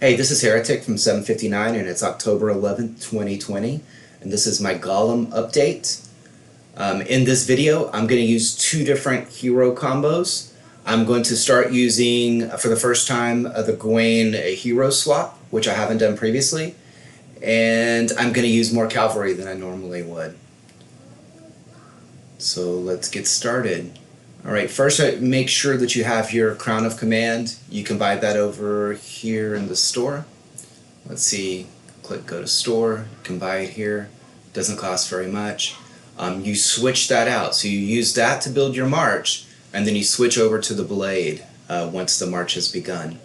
Hey, this is Heretic from 759 and it's October 11th, 2020, and this is my Golem update. In this video, I'm going to use two different hero combos. I'm going to start using, for the first time, the Gawain hero swap, which I haven't done previously, and I'm going to use more cavalry than I normally would. So let's get started. Alright, first make sure that you have your Crown of Command. You can buy that over here in the store. Let's see, click go to store, you can buy it here. Doesn't cost very much. You switch that out, so you use that to build your march, and then you switch over to the blade once the march has begun.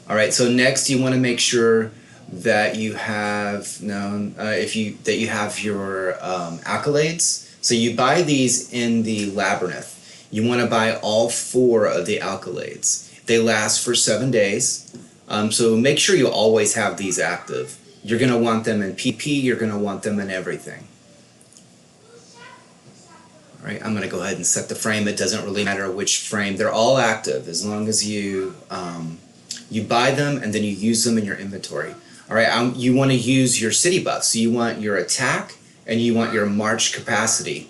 Alright, so next you want to make sure that you have that you have your accolades. So you buy these in the labyrinth. You want to buy all 4 of the accolades. They last for 7 days, so make sure you always have these active. You're going to want them in PP, you're going to want them in everything. Alright, I'm going to go ahead and set the frame. It doesn't really matter which frame. They're all active as long as you buy them and then you use them in your inventory. Alright, you want to use your city buffs. So you want your attack and you want your march capacity.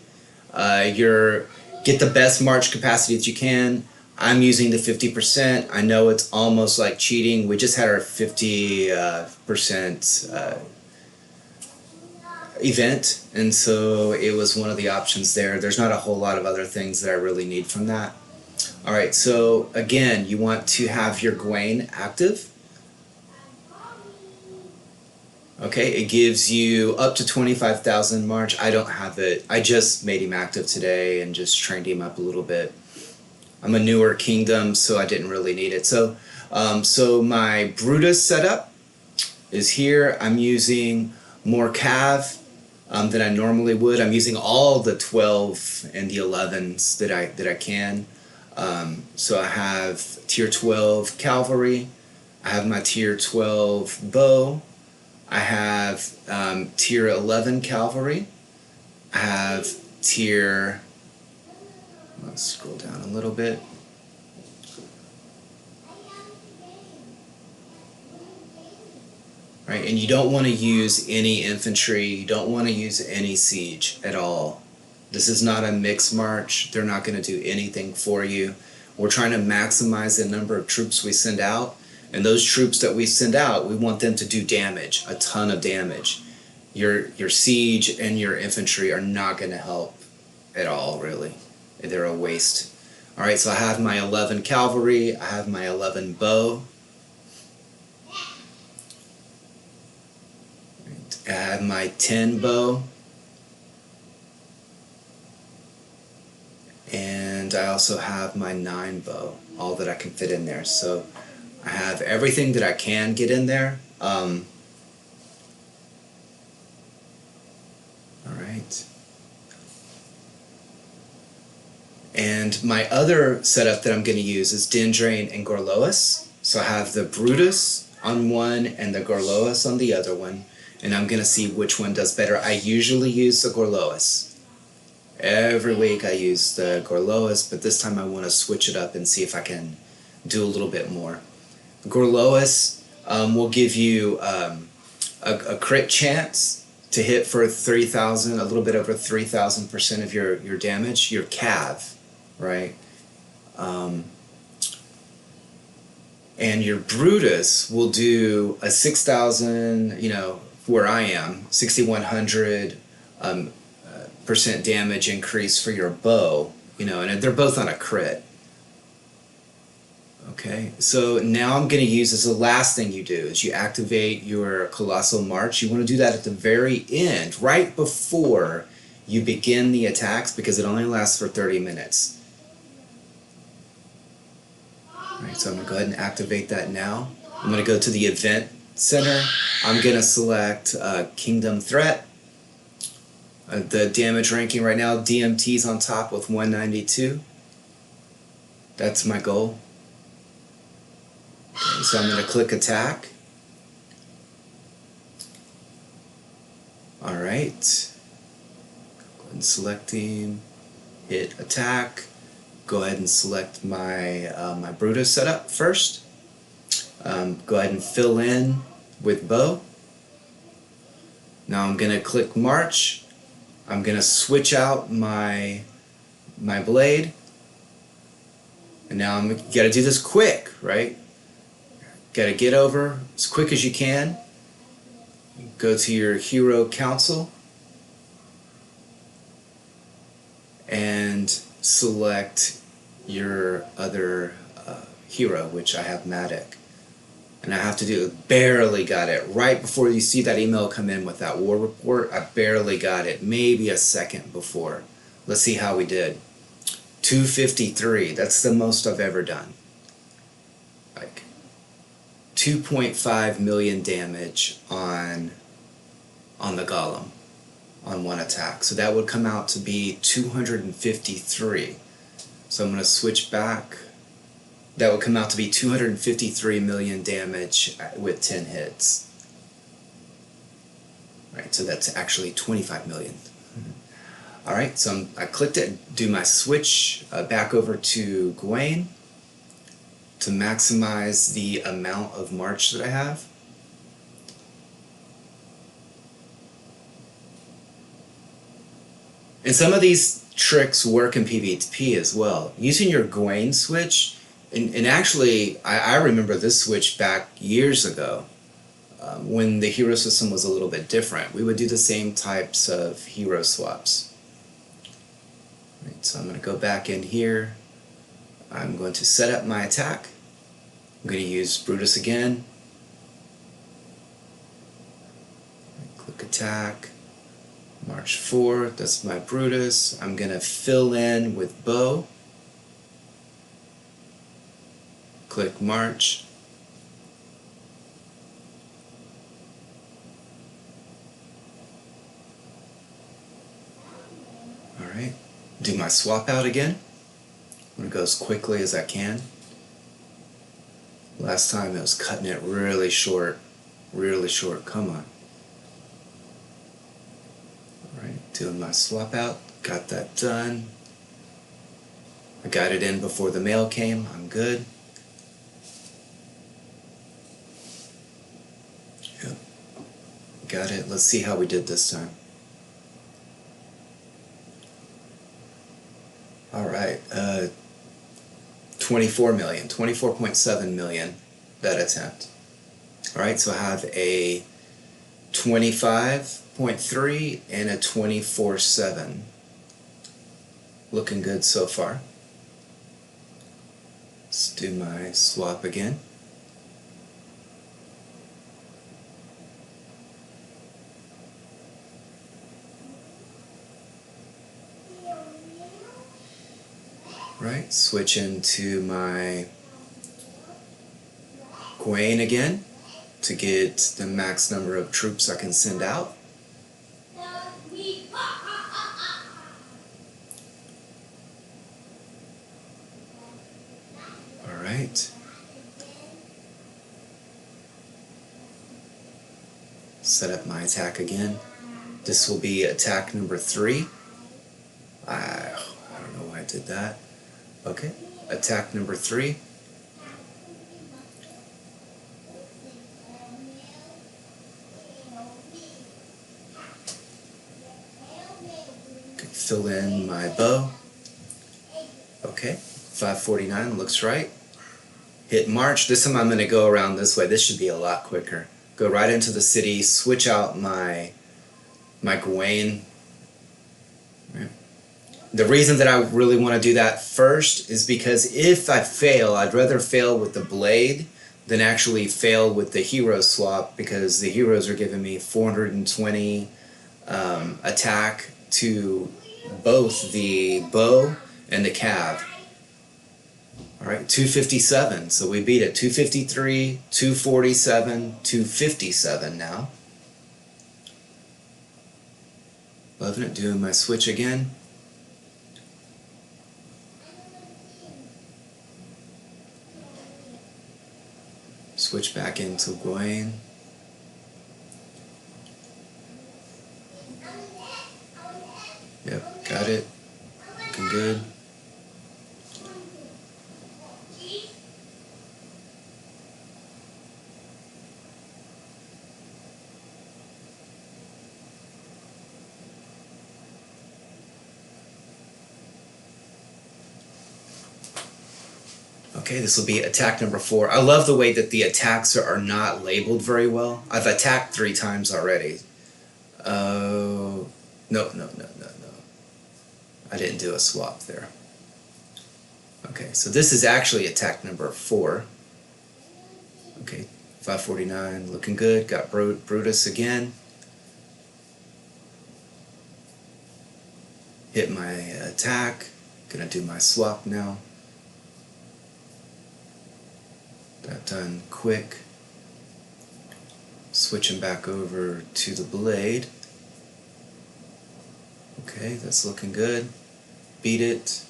Get the best march capacity that you can. I'm using the 50%. I know it's almost like cheating. We just had our 50% event, and so it was one of the options there. There's not a whole lot of other things that I really need from that. Alright, so again, you want to have your Gawain active. Okay, it gives you up to 25,000 march. I don't have it. I just made him active today and just trained him up a little bit. I'm a newer kingdom, so I didn't really need it. So, my Brutus setup is here. I'm using more cav than I normally would. I'm using all the 12 and the 11s that I can. So I have tier 12 cavalry. I have my tier 12 bow. I have tier 11 cavalry. I have tier, let's scroll down a little bit. Right, and you don't want to use any infantry, you don't want to use any siege at all. This is not a mixed march. They're not going to do anything for you. We're trying to maximize the number of troops we send out. And those troops that we send out, we want them to do damage, a ton of damage. Your siege and your infantry are not going to help at all, really. They're a waste. Alright, so I have my 11 cavalry, I have my 11 bow. I have my 10 bow. And I also have my 9 bow, all that I can fit in there. So I have everything that I can get in there. Alright. And my other setup that I'm going to use is Dendrain and Gorlois. So I have the Brutus on one and the Gorlois on the other one. And I'm going to see which one does better. I usually use the Gorlois. Every week I use the Gorlois, but this time I want to switch it up and see if I can do a little bit more. Gorlois will give you a crit chance to hit for 3,000, a little bit over 3,000% of your damage, your cav, right? And your Brutus will do a 6,000, where I am, 6,100% damage increase for your bow, and they're both on a crit. Okay, so now I'm going to use, as the last thing you do is you activate your Colossal March. You want to do that at the very end, right before you begin the attacks, because it only lasts for 30 minutes. Alright, so I'm going to go ahead and activate that now. I'm going to go to the Event Center. I'm going to select Kingdom Threat. The damage ranking right now, DMT's on top with 192. That's my goal. Okay, so I'm going to click attack. Alright. Go ahead and select team. Hit attack. Go ahead and select my my Brutus setup first. Go ahead and fill in with bow. Now I'm going to click March. I'm going to switch out my blade. And now you got to do this quick, right? Got to get over as quick as you can. Go to your hero council and select your other hero, which I have Matic. And I have to do, barely got it. Right before you see that email come in with that war report, I barely got it. Maybe a second before. Let's see how we did. 253, that's the most I've ever done. Like 2.5 million damage on the Golem on one attack. So that would come out to be 253. So I'm going to switch back. That would come out to be 253 million damage with 10 hits. Right, so that's actually 25 million. Alright, so I clicked it, do my switch back over to Gawain to maximize the amount of March that I have. And some of these tricks work in PvP as well. Using your Gawain switch, and actually I remember this switch back years ago when the hero system was a little bit different. We would do the same types of hero swaps. Right, so I'm going to go back in here. I'm going to set up my attack. I'm going to use Brutus again. Click attack. March 4, that's my Brutus. I'm going to fill in with bow. Click March. Alright, do my swap out again. I'm going to go as quickly as I can. Last time it was cutting it really short, come on. Alright, doing my swap out, got that done. I got it in before the mail came, I'm good. Yep, got it, let's see how we did this time. Alright, 24 million, 24.7 million that attempt. Alright, so I have a 25.3 and a 24.7. Looking good so far. Let's do my swap again. Right, switch into my Gawain again to get the max number of troops I can send out. Alright. Set up my attack again. This will be attack number 3. I don't know why I did that. Okay, attack number 3. Fill in my bow. Okay, 549 looks right. Hit March. This time I'm going to go around this way. This should be a lot quicker. Go right into the city, switch out my Gawain. Right. The reason that I really want to do that first is because if I fail, I'd rather fail with the blade than actually fail with the hero swap, because the heroes are giving me 420 attack to both the bow and the cav. Alright, 257, so we beat it. 253, 247, 257 now. Loving it, doing my switch again. Switch back into Gawain. Yep, got it. Looking good. Okay, this will be attack number 4. I love the way that the attacks are not labeled very well. I've attacked 3 times already. Oh, no. I didn't do a swap there. Okay, so this is actually attack number 4. Okay, 549, looking good. Got Brutus again. Hit my attack. Gonna do my swap now. That done quick. Switching back over to the blade. Okay, that's looking good. Beat it.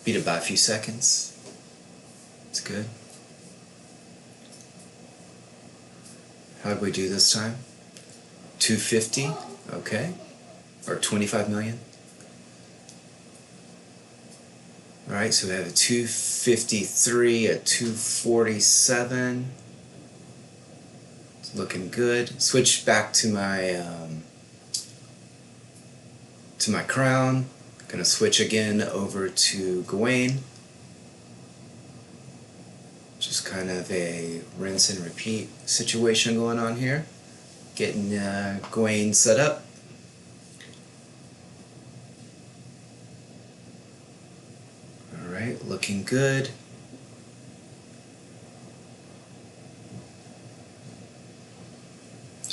Beat it by a few seconds. It's good. How'd we do this time? 250, okay. Or 25 million. Alright, so we have a 253, a 247. It's looking good. Switch back to my crown. Gonna switch again over to Gawain. Just kind of a rinse and repeat situation going on here. Getting Gawain set up. Alright, looking good.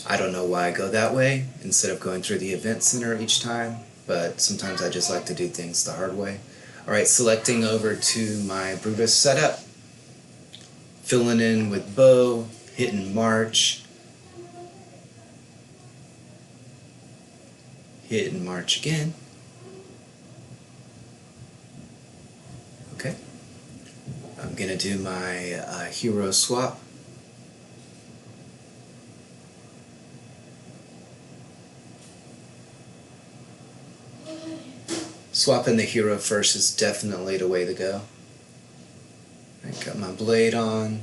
I don't know why I go that way instead of going through the event center each time, but sometimes I just like to do things the hard way. Alright, selecting over to my Brutus setup. Filling in with bow, hitting march. Hitting march again. Okay. I'm gonna do my hero swap. Swapping the hero first is definitely the way to go. I got my blade on,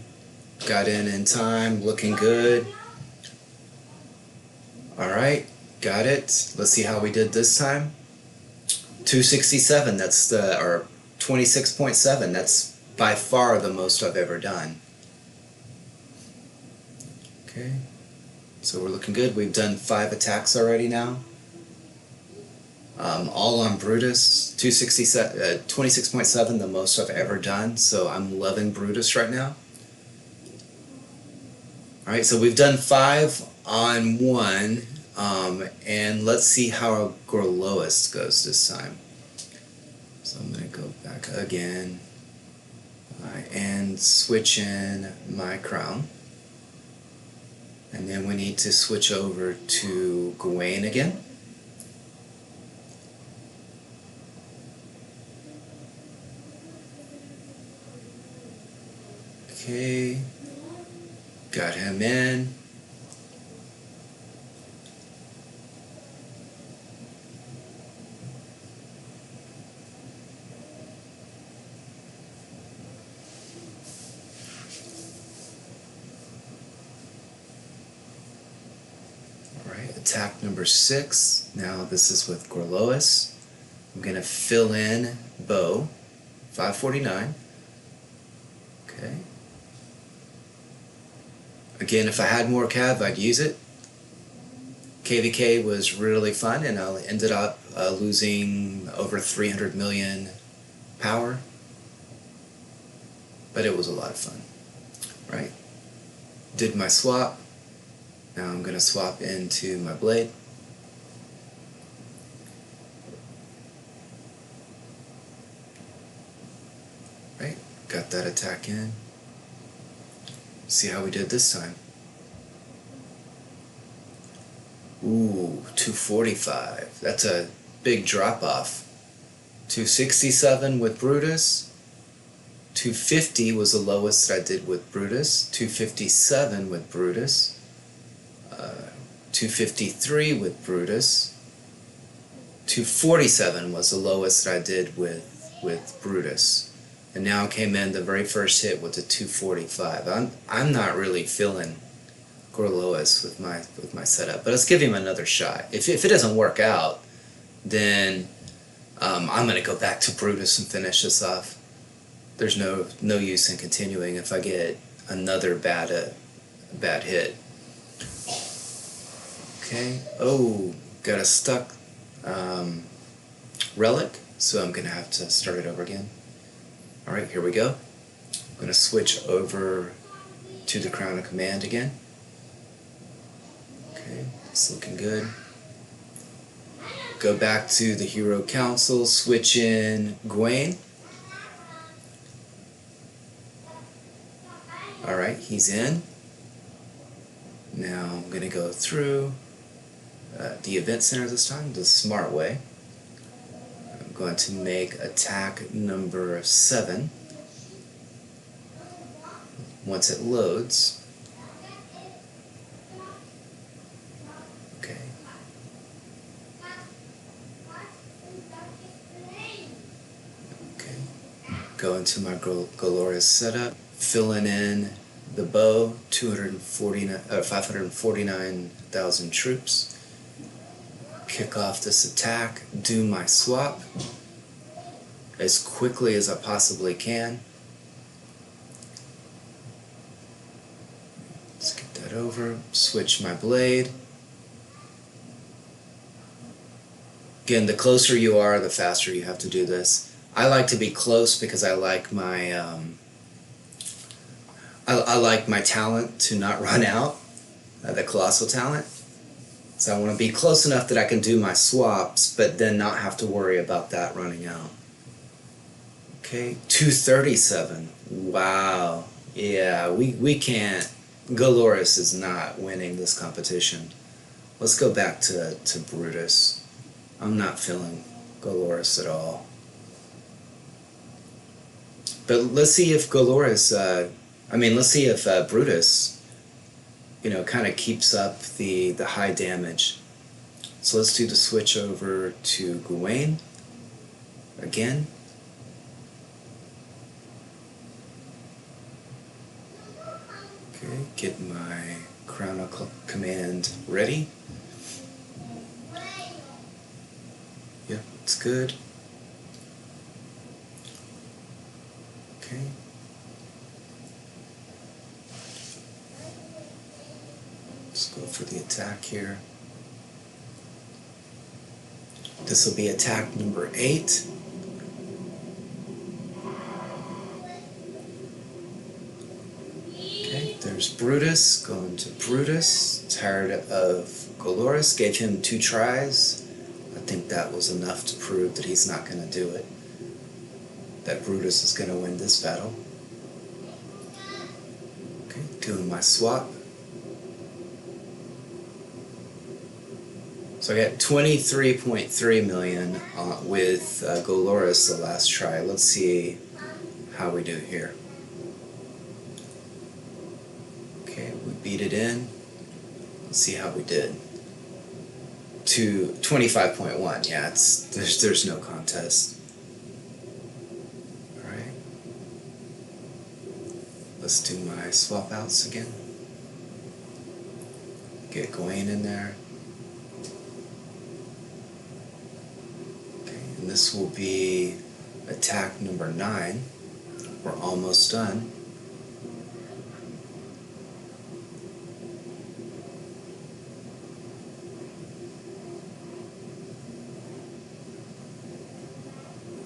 got in time, looking good. Alright, got it. Let's see how we did this time. 267, that's or 26.7, that's by far the most I've ever done. Okay, so we're looking good. We've done 5 attacks already now. All on Brutus, 26.7, the most I've ever done, so I'm loving Brutus right now. Alright, so we've done 5 on 1, and let's see how Gorlois goes this time. So I'm going to go back again, and switch in my crown. And then we need to switch over to Gawain again. Okay, got him in. Alright, attack number 6. Now this is with Gorlois. I'm going to fill in bow, 549. Okay. Again, if I had more cav, I'd use it. KVK was really fun, and I ended up losing over 300 million power. But it was a lot of fun. Right. Did my swap. Now I'm going to swap into my blade. Right. Got that attack in. See how we did this time. Ooh, 245. That's a big drop off. 267 with Brutus. 250 was the lowest that I did with Brutus. 257 with Brutus. 253 with Brutus. 247 was the lowest that I did with Brutus. And now came in the very first hit with a 245. I'm not really feeling Gorlois with my setup, but let's give him another shot. If it doesn't work out, then I'm gonna go back to Brutus and finish this off. there's no use in continuing if I get another bad hit. Okay. Oh, got a stuck relic, so I'm gonna have to start it over again. All right, here we go. I'm gonna switch over to the Crown of Command again. Okay, it's looking good. Go back to the Hero Council, switch in Gawain. Alright, he's in. Now I'm going to go through the Event Center this time, the smart way. I'm going to make attack number 7. Once it loads. Okay. Go into my Brutus Setup, filling in the bow, 549,000 troops. Kick off this attack, do my swap as quickly as I possibly can. Let's get that over, switch my blade. Again, the closer you are, the faster you have to do this. I like to be close because I like my I like my talent to not run out, the colossal talent. So I want to be close enough that I can do my swaps, but then not have to worry about that running out. Okay, 237. Wow. Yeah, we can't. Golorus is not winning this competition. Let's go back to Brutus. I'm not feeling Golorus at all. But let's see if Golorus, let's see if Brutus, kind of keeps up the high damage. So let's do the switch over to Gawain again. Okay, get my Crown of Command ready. Yep, it's good. Okay. Let's go for the attack here. This will be attack number 8. Okay, there's Brutus, going to Brutus. Tired of Golorus, gave him 2 tries. I think that was enough to prove that he's not going to do it. That Brutus is going to win this battle. Okay, doing my swap. So I got 23.3 million with Golorus the last try. Let's see how we do here. Okay, we beat it in. Let's see how we did. To 25.1. Yeah, there's no contest. Let's do my swap outs again. Get Gawain in there. Okay, and this will be attack number 9. We're almost done.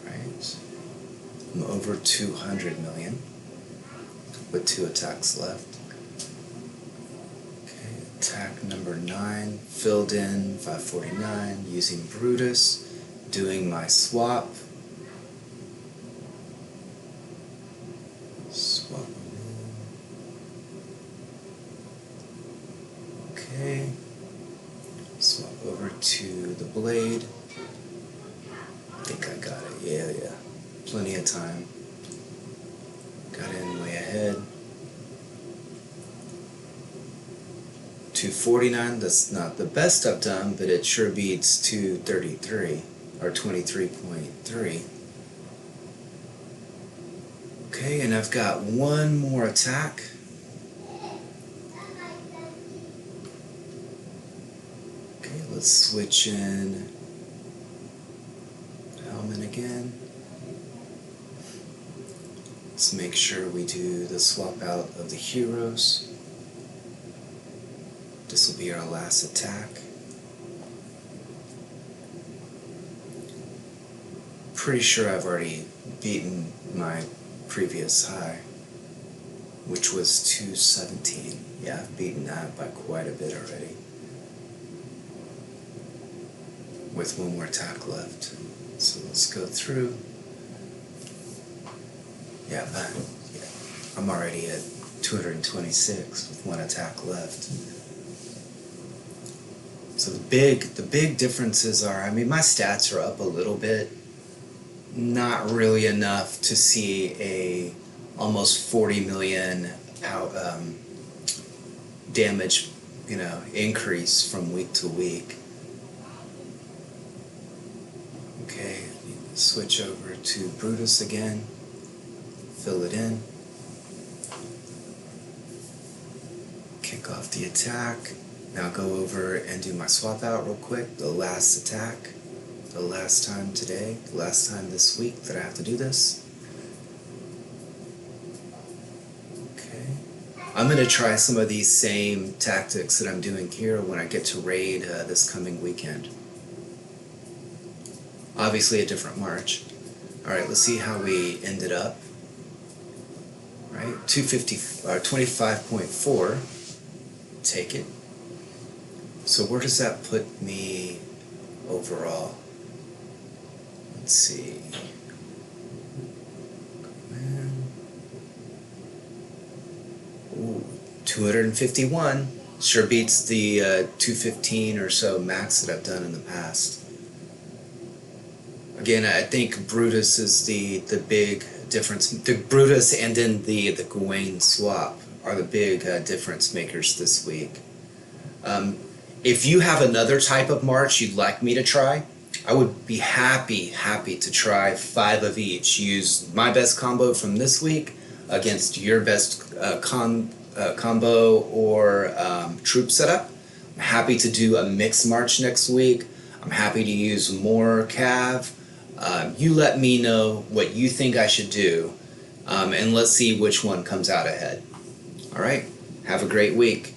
Alright. I'm over 200 million. With 2 attacks left. Okay, attack number 9, filled in 549, using Brutus, doing my swap. Swap. Okay. Swap over to the blade. I think I got it. Yeah. Plenty of time. Got in way ahead. 249, that's not the best I've done, but it sure beats 233, or 23.3. Okay, and I've got one more attack. Okay, let's switch in Helmet again. Let's make sure we do the swap out of the heroes. This will be our last attack. Pretty sure I've already beaten my previous high, which was 217. Yeah, I've beaten that by quite a bit already, with one more attack left. So let's go through. Yeah, I'm already at 226 with one attack left. So the big differences are, I mean, my stats are up a little bit, not really enough to see a almost 40 million damage, increase from week to week. Okay, switch over to Brutus again, fill it in, kick off the attack. Now go over and do my swap out real quick, the last attack, the last time today, the last time this week that I have to do this. Okay. I'm going to try some of these same tactics that I'm doing here when I get to raid this coming weekend. Obviously a different march. Alright, let's see how we ended up. Right, 25.4. Take it. So where does that put me overall? Let's see. Ooh, 251. Sure beats the 215 or so max that I've done in the past. Again, I think Brutus is the big difference. The Brutus and then the Gawain swap are the big difference makers this week. If you have another type of march you'd like me to try, I would be happy to try 5 of each. Use my best combo from this week against your best combo or troop setup. I'm happy to do a mixed march next week. I'm happy to use more cav. You let me know what you think I should do, and let's see which one comes out ahead. Alright, have a great week.